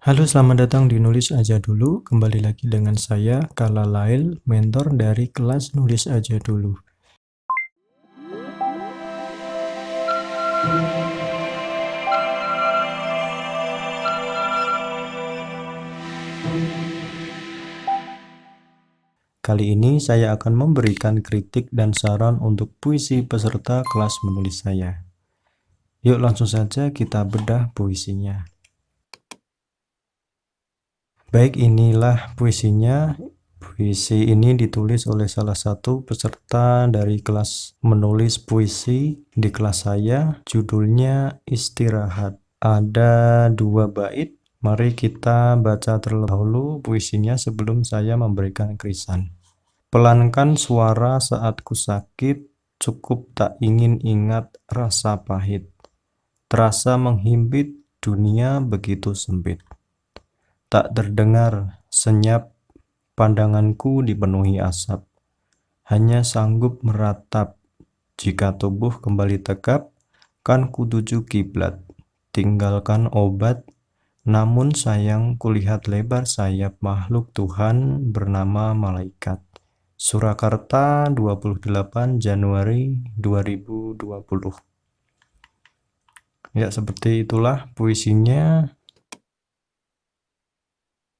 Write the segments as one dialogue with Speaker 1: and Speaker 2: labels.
Speaker 1: Halo, selamat datang di Nulis Aja Dulu. Kembali lagi dengan saya, Kala Lail, mentor dari kelas Nulis Aja Dulu. Kali ini saya akan memberikan kritik dan saran untuk puisi peserta kelas menulis saya. Yuk langsung saja kita bedah puisinya. Baik, inilah puisinya. Puisi ini ditulis oleh salah satu peserta dari kelas menulis puisi di kelas saya. Judulnya Istirahat. Ada 2 bait. Mari kita baca terlebih dahulu puisinya sebelum saya memberikan krisan. Pelankan suara saat ku sakit, cukup tak ingin ingat rasa pahit. Terasa menghimpit, dunia begitu sempit. Tak terdengar, senyap, pandanganku dipenuhi asap. Hanya sanggup meratap, jika tubuh kembali tegap, kan ku tuju kiblat. Tinggalkan obat, namun sayang kulihat lebar sayap makhluk Tuhan bernama malaikat. Surakarta, 28 Januari 2020. Ya, seperti itulah puisinya.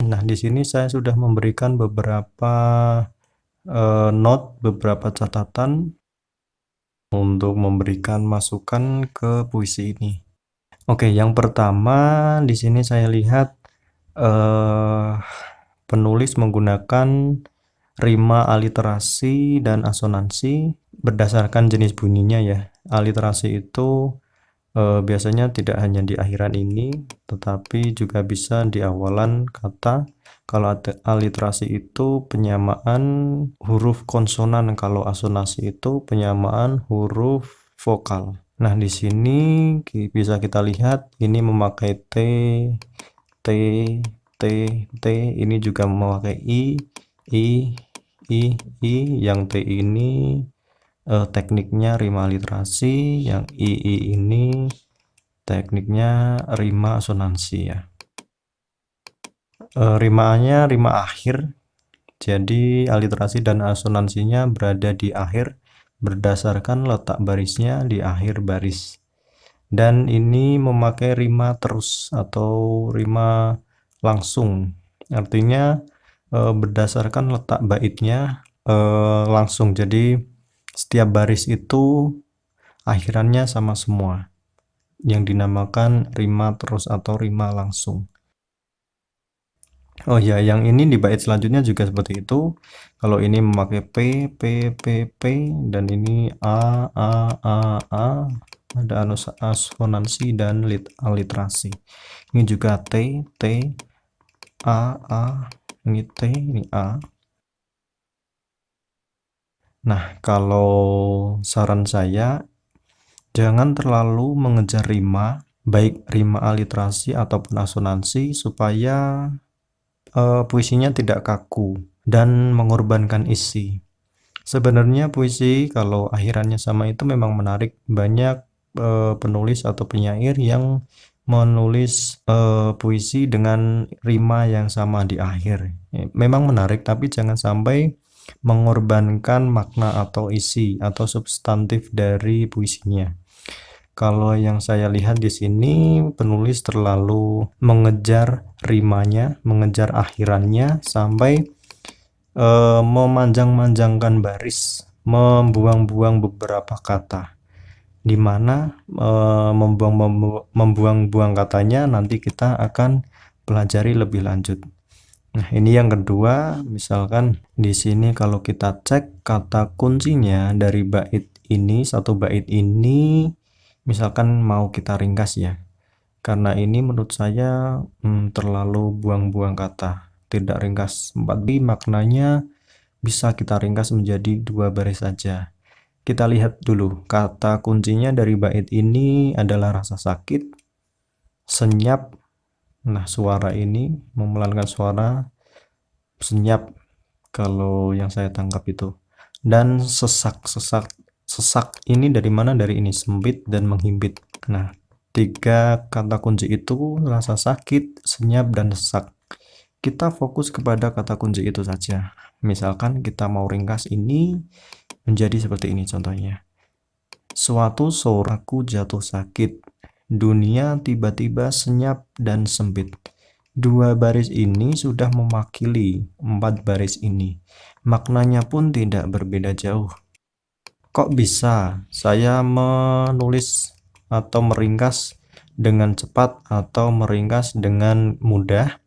Speaker 1: Nah, di sini saya sudah memberikan beberapa beberapa catatan untuk memberikan masukan ke puisi ini. Oke, yang pertama di sini saya lihat penulis menggunakan rima aliterasi dan asonansi berdasarkan jenis bunyinya ya. Aliterasi itu biasanya tidak hanya di akhiran ini, tetapi juga bisa di awalan kata. Kalau aliterasi itu penyamaan huruf konsonan, kalau asonansi itu penyamaan huruf vokal. Nah, di sini bisa kita lihat ini memakai T, T, T, T, ini juga memakai I, I, yang T ini tekniknya rima aliterasi, yang I ini tekniknya rima asonansi ya. Rimanya rima akhir, jadi aliterasi dan asonansinya berada di akhir berdasarkan letak barisnya di akhir baris. Dan ini memakai rima terus atau rima langsung, artinya berdasarkan letak baitnya langsung. Jadi setiap baris itu akhirannya sama semua, yang dinamakan rima terus atau rima langsung. Oh ya, yang ini di bait selanjutnya juga seperti itu. Kalau ini memakai P, P, P, P, dan ini A, A, ada asonansi dan aliterasi. Ini juga T, T, A, ini T, ini A. Nah, kalau saran saya, jangan terlalu mengejar rima, baik rima aliterasi ataupun asonansi, supaya puisinya tidak kaku dan mengorbankan isi. Sebenarnya puisi kalau akhirannya sama itu memang menarik. Banyak penulis atau penyair yang menulis puisi dengan rima yang sama di akhir. Memang menarik, tapi jangan sampai mengorbankan makna atau isi atau substantif dari puisinya. Kalau yang saya lihat di sini, penulis terlalu mengejar rimanya, mengejar akhirannya sampai memanjang-manjangkan baris, membuang-buang beberapa kata, di mana membuang-buang katanya nanti kita akan pelajari lebih lanjut. Nah, ini yang kedua, misalkan di sini kalau kita cek kata kuncinya dari bait ini, satu bait ini, misalkan mau kita ringkas ya. Karena ini menurut saya terlalu buang-buang kata, tidak ringkas 4 maknanya bisa kita ringkas menjadi 2 baris saja. Kita lihat dulu, kata kuncinya dari bait ini adalah rasa sakit, senyap. Nah, suara ini memelankan suara, senyap kalau yang saya tangkap itu. Dan sesak ini dari mana? Dari ini, sempit dan menghimpit. Nah, Tiga kata kunci itu rasa sakit, senyap, dan sesak. Kita fokus kepada kata kunci itu saja. Misalkan kita mau ringkas ini menjadi seperti ini contohnya. Suatu sore aku jatuh sakit. Dunia tiba-tiba senyap dan sempit. Dua baris ini sudah mewakili 4 baris ini. Maknanya pun tidak berbeda jauh. Kok bisa saya menulis atau meringkas dengan cepat atau meringkas dengan mudah?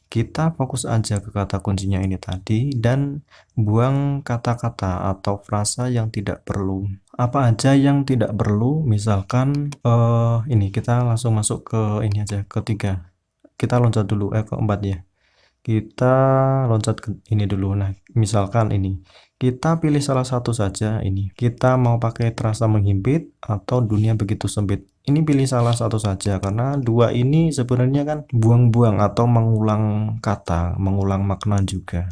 Speaker 1: Kita fokus aja ke kata kuncinya ini tadi dan buang kata-kata atau frasa yang tidak perlu. Apa aja yang tidak perlu? Misalkan ini kita langsung masuk ke ini aja, ketiga. Kita loncat dulu ke 4 ya. Kita loncat ke ini dulu. Nah, misalkan ini. Kita pilih salah satu saja ini. Kita mau pakai terasa menghimpit atau dunia begitu sempit. Ini pilih salah satu saja karena dua ini sebenarnya kan buang-buang atau mengulang kata, mengulang makna juga.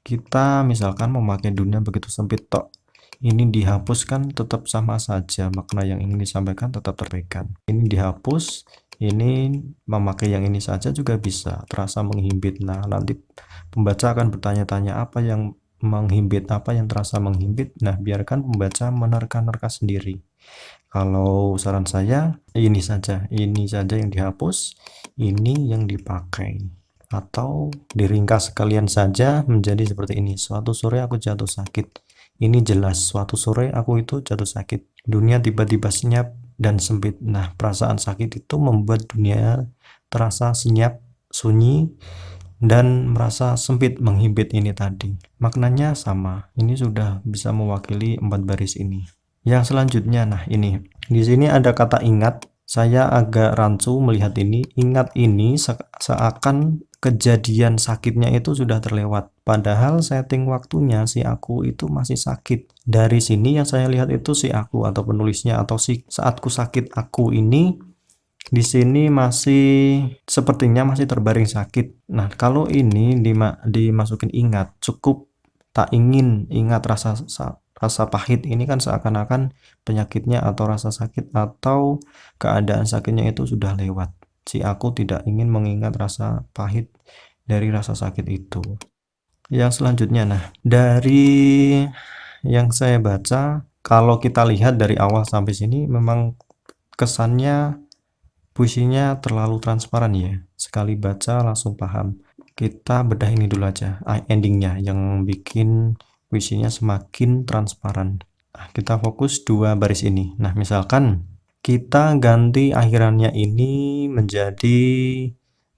Speaker 1: Kita misalkan memakai dunia begitu sempit tok. Ini dihapuskan tetap sama saja, makna yang ingin disampaikan tetap terpegang. Ini dihapus, ini memakai yang ini saja juga bisa, terasa menghimpit. Nah, nanti pembaca akan bertanya-tanya apa yang menghimpit, apa yang terasa menghimpit. Nah, biarkan pembaca menerka-nerka sendiri. Kalau saran saya ini saja yang dihapus, ini yang dipakai. Atau diringkas sekalian saja menjadi seperti ini. Suatu sore aku jatuh sakit. Ini jelas, suatu sore aku itu jatuh sakit. Dunia tiba-tiba senyap dan sempit. Nah, perasaan sakit itu membuat dunia terasa senyap, sunyi, dan merasa sempit, menghimpit ini tadi. Maknanya sama. Ini sudah bisa mewakili 4 baris ini. Yang selanjutnya, nah ini. Di sini ada kata ingat. Saya agak rancu melihat ini. Ingat ini seakan kejadian sakitnya itu sudah terlewat. Padahal setting waktunya si aku itu masih sakit. Dari sini yang saya lihat itu si aku atau penulisnya atau si saatku sakit aku ini di sini masih sepertinya masih terbaring sakit. Nah, kalau ini dimasukin ingat, cukup tak ingin ingat rasa pahit ini kan seakan-akan penyakitnya atau rasa sakit atau keadaan sakitnya itu sudah lewat. Si aku tidak ingin mengingat rasa pahit dari rasa sakit itu. Yang selanjutnya, nah, dari yang saya baca, kalau kita lihat dari awal sampai sini memang kesannya puisinya terlalu transparan ya. Sekali baca langsung paham. Kita bedah ini dulu aja, endingnya yang bikin puisinya semakin transparan. Nah, kita fokus 2 baris ini. Nah, misalkan kita ganti akhirannya ini menjadi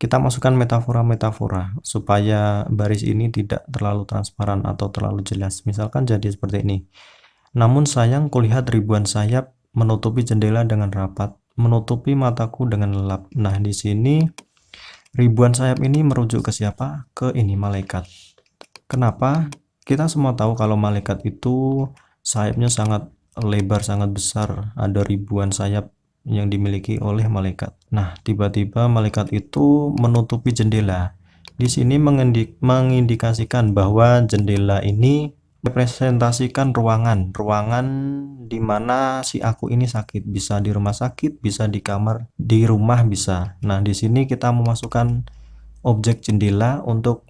Speaker 1: kita masukkan metafora-metafora supaya baris ini tidak terlalu transparan atau terlalu jelas. Misalkan jadi seperti ini. Namun sayang kulihat ribuan sayap menutupi jendela dengan rapat, menutupi mataku dengan lelap. Nah, di sini ribuan sayap ini merujuk ke siapa? Ke ini malaikat. Kenapa? Kita semua tahu kalau malaikat itu sayapnya sangat lebar, sangat besar. Ada ribuan sayap yang dimiliki oleh malaikat. Nah, tiba-tiba malaikat itu menutupi jendela. Di sini mengindikasikan bahwa jendela ini representasikan ruangan di mana si aku ini sakit, bisa di rumah sakit, bisa di kamar, di rumah bisa. Nah, di sini kita memasukkan objek jendela untuk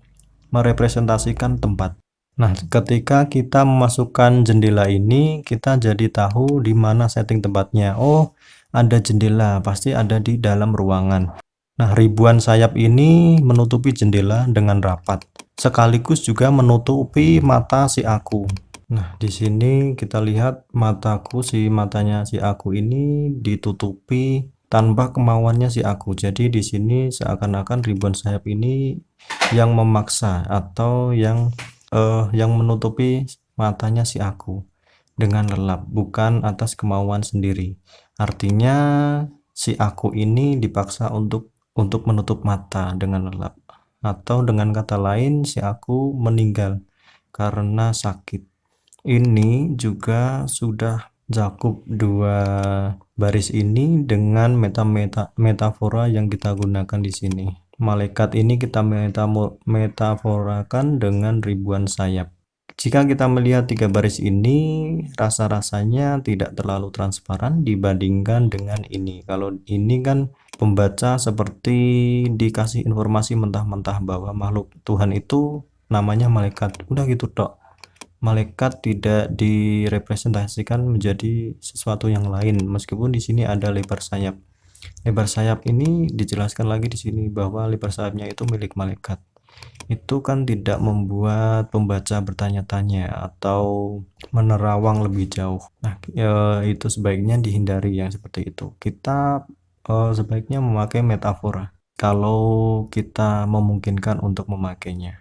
Speaker 1: merepresentasikan tempat. Nah, ketika kita memasukkan jendela ini, kita jadi tahu di mana setting tempatnya. Oh, ada jendela, pasti ada di dalam ruangan. Nah, ribuan sayap ini menutupi jendela dengan rapat, sekaligus juga menutupi mata si aku. Nah, di sini kita lihat matanya si aku ini ditutupi tanpa kemauannya si aku. Jadi di sini seakan-akan ribuan sayap ini yang memaksa atau yang menutupi matanya si aku dengan lelap, bukan atas kemauan sendiri. Artinya si aku ini dipaksa untuk menutup mata dengan lelap, atau dengan kata lain si aku meninggal karena sakit. Ini juga sudah cakup 2 baris ini dengan metafora yang kita gunakan di sini. Malaikat ini kita metaforakan dengan ribuan sayap. Jika kita melihat 3 baris ini, rasa-rasanya tidak terlalu transparan dibandingkan dengan ini. Kalau ini kan pembaca seperti dikasih informasi mentah-mentah bahwa makhluk Tuhan itu namanya malaikat. Udah gitu tok. Malaikat tidak direpresentasikan menjadi sesuatu yang lain, meskipun di sini ada lebar sayap. Lebar sayap ini dijelaskan lagi di sini bahwa lebar sayapnya itu milik malaikat. Itu kan tidak membuat pembaca bertanya-tanya atau menerawang lebih jauh. Nah, itu sebaiknya dihindari yang seperti itu. Kita sebaiknya memakai metafora kalau kita memungkinkan untuk memakainya.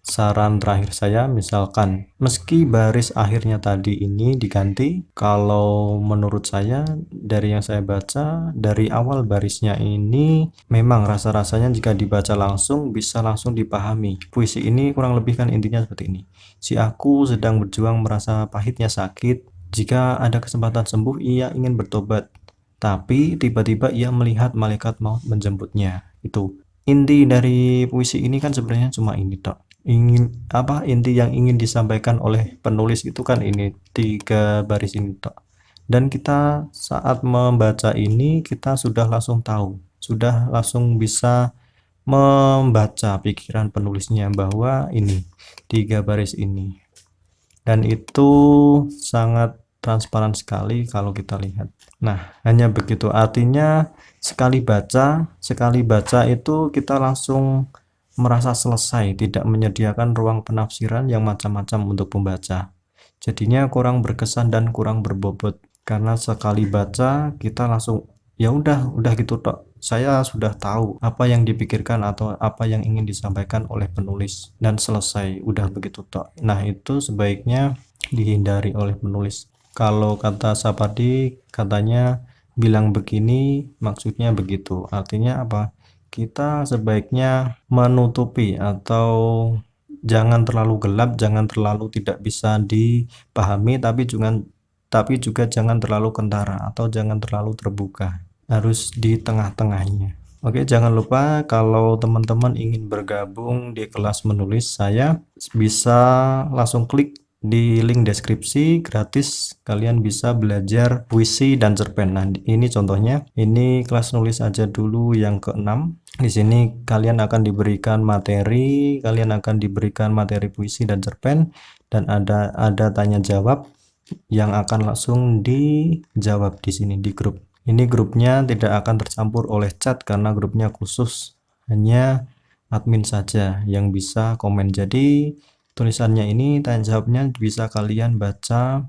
Speaker 1: Saran terakhir saya, misalkan meski baris akhirnya tadi ini diganti, kalau menurut saya dari yang saya baca, dari awal barisnya ini memang rasa-rasanya jika dibaca langsung bisa langsung dipahami. Puisi ini kurang lebih kan intinya seperti ini. Si aku sedang berjuang merasa pahitnya sakit, jika ada kesempatan sembuh ia ingin bertobat, tapi tiba-tiba ia melihat malaikat maut menjemputnya. Itu inti dari puisi ini kan sebenarnya cuma ini tok. Inti yang ingin disampaikan oleh penulis itu kan ini 3 baris ini tok. Dan kita saat membaca ini kita sudah langsung tahu, sudah langsung bisa membaca pikiran penulisnya bahwa ini 3 baris ini. Dan itu sangat transparan sekali kalau kita lihat. Nah, hanya begitu, artinya sekali baca itu kita langsung merasa selesai, tidak menyediakan ruang penafsiran yang macam-macam untuk pembaca. Jadinya kurang berkesan dan kurang berbobot, karena sekali baca kita langsung ya udah gitu tok. Saya sudah tahu apa yang dipikirkan atau apa yang ingin disampaikan oleh penulis dan selesai, udah begitu tok. Nah, itu sebaiknya dihindari oleh penulis. Kalau kata Sapardi katanya bilang begini maksudnya begitu. Artinya apa? Kita sebaiknya menutupi atau jangan terlalu gelap, jangan terlalu tidak bisa dipahami, tapi juga jangan terlalu kentara atau jangan terlalu terbuka. Harus di tengah-tengahnya. Oke, jangan lupa kalau teman-teman ingin bergabung di kelas menulis saya, bisa langsung klik di link deskripsi gratis. Kalian bisa belajar puisi dan cerpen. Nah, ini contohnya. Ini kelas nulis aja dulu yang ke-6. Di sini kalian akan diberikan materi, puisi dan cerpen, dan ada tanya jawab yang akan langsung dijawab di sini di grup. Ini grupnya tidak akan tercampur oleh chat karena grupnya khusus, hanya admin saja yang bisa komen. Jadi tulisannya ini, tanya jawabnya bisa kalian baca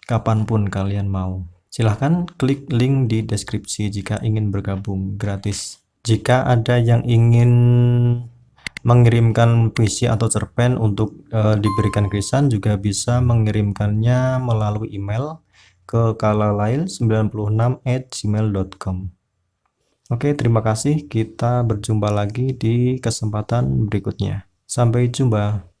Speaker 1: kapanpun kalian mau. Silahkan klik link di deskripsi jika ingin bergabung gratis. Jika ada yang ingin mengirimkan puisi atau cerpen untuk diberikan krisan, juga bisa mengirimkannya melalui email ke kalalail96@gmail.com. Oke, terima kasih. Kita berjumpa lagi di kesempatan berikutnya. Sampai jumpa.